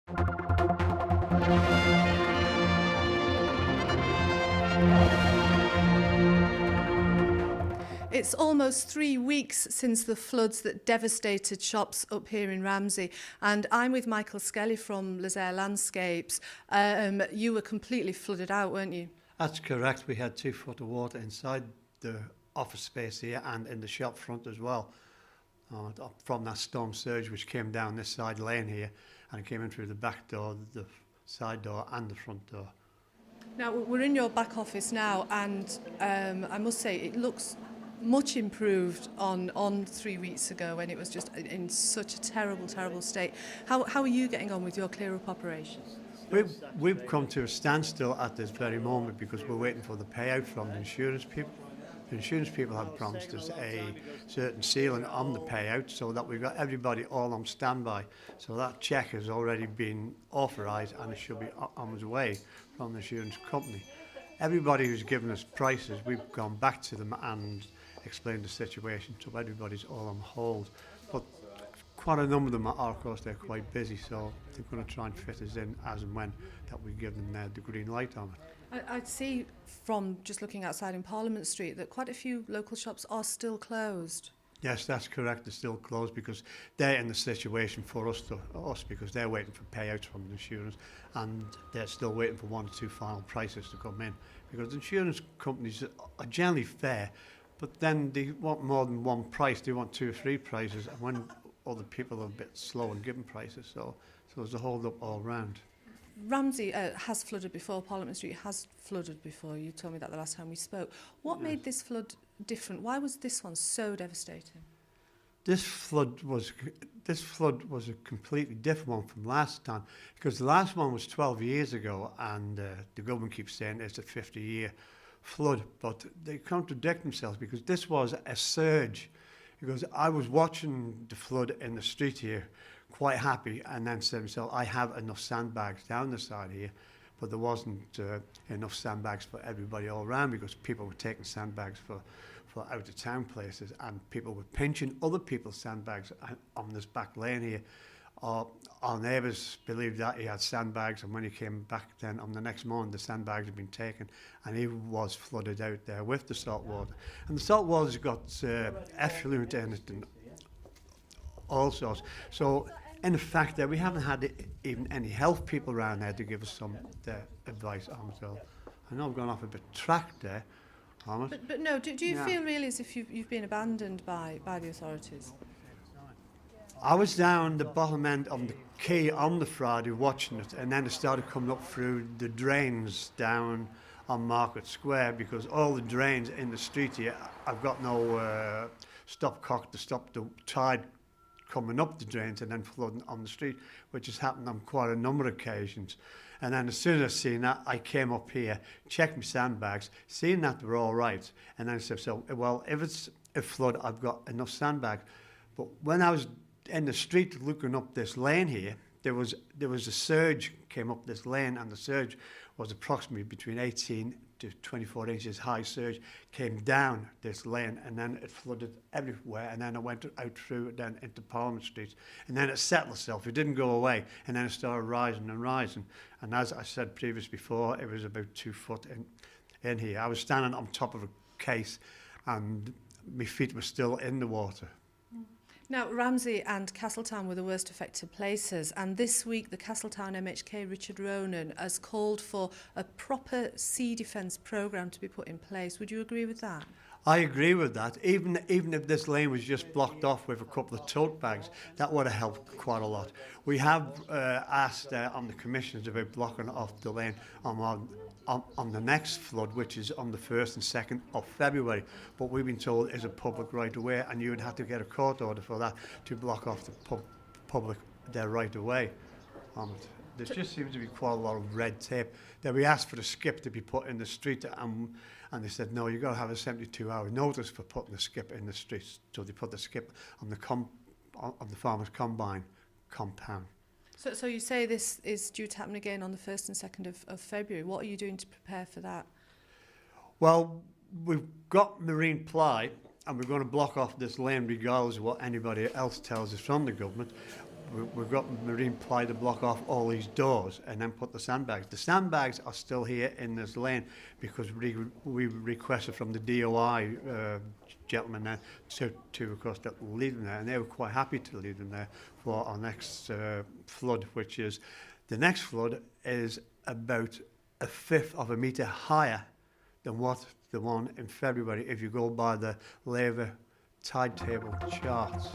It's almost 3 weeks since the floods that devastated shops up here in Ramsey, and I'm with Michael Skelly from Lezayre Landscapes. You were completely flooded out, weren't you? That's correct. We had 2 foot of water inside the office space here and in the shop front as well, from that storm surge which came down this side lane here, and it came in through the back door, the side door and the front door. Now, we're in your back office now, and I must say it looks much improved on 3 weeks ago when it was just in such a terrible state. How are you getting on with your clear-up operation? We've come to a standstill at this very moment because we're waiting for the payout from the insurance people. The insurance people have promised us a certain ceiling on the payout so that we've got everybody all on standby. So that cheque has already been authorised and it should be on its way from the insurance company. Everybody who's given us prices, we've gone back to them and explained the situation, so everybody's all on hold. But quite a number of them are, of course, they're quite busy, so they're going to try and fit us in as and when that we give them the green light on it. I'd see from just looking outside in Parliament Street that quite a few local shops are still closed. Yes, that's correct. They're still closed because they're in the situation for us because they're waiting for payouts from the insurance and they're still waiting for 1 or 2 final prices to come in because the insurance companies are generally fair, but then they want more than one price. They want 2 or 3 prices, and when other people are a bit slow in giving prices, so there's a hold up all round. Ramsey has flooded before. Parliament Street has flooded before. You told me that the last time we spoke. What made this flood different? Why was this one so devastating? This flood was a completely different one from last time because the last one was 12 years ago, and the government keeps saying it's a 50-year flood, but they contradict themselves because this was a surge. Because I was watching the flood in the street here, quite happy, and then said to myself, I have enough sandbags down the side here, but there wasn't enough sandbags for everybody all around because people were taking sandbags for out-of-town places, and people were pinching other people's sandbags on this back lane here. Our neighbours believed that he had sandbags, and when he came back then on the next morning, the sandbags had been taken, and he was flooded out there with the salt water. And the salt water's got effluent in it and all sorts. So, in fact, that we haven't had even any health people around there to give us some advice on. So, I know I've gone off a bit track there, Thomas. But no, do you feel really as if you've been abandoned by the authorities? I was down the bottom end of the quay on the Friday watching it, and then it started coming up through the drains down on Market Square because all the drains in the street here, I've got no stopcock to stop the tide coming up the drains and then flooding on the street, which has happened on quite a number of occasions. And then as soon as I seen that, I came up here, checked my sandbags, seeing that they were all right, and then I said, so, well, if it's a flood, I've got enough sandbags. But when I was in the street looking up this lane here, there was a surge came up this lane, and the surge was approximately between 18 to 24 inches high surge, came down this lane, and then it flooded everywhere, and then it went out through then into Parliament Street, and then it settled itself. It didn't go away, and then it started rising and rising. And as I said previously before, it was about 2 foot in here. I was standing on top of a case, and my feet were still in the water. Now, Ramsey and Castletown were the worst affected places, and this week the Castletown MHK Richard Ronan has called for a proper sea defence programme to be put in place. Would you agree with that? I agree with that. Even if this lane was just blocked off with a couple of tote bags, that would have helped quite a lot. We have asked on the commissioners about blocking off the lane on the next flood, which is on the 1st and 2nd of February, but we've been told is a public right of way, and you would have to get a court order for that to block off the public their right of way on it. There just seems to be quite a lot of red tape. Then we asked for the skip to be put in the street, and they said, no, you've got to have a 72-hour notice for putting the skip in the street. So they put the skip on the farmer's combine compound. So you say this is due to happen again on the 1st and 2nd of February. What are you doing to prepare for that? Well, we've got marine ply, and we're going to block off this lane regardless of what anybody else tells us from the government. we've got marine ply to block off all these doors and then put the sandbags. The sandbags are still here in this lane because we requested from the DOI gentlemen there to of course, leave them there, and they were quite happy to leave them there for our next flood, which is, the next flood is about 1/5 of a metre higher than what the one in February, if you go by the Lezayre tide table charts.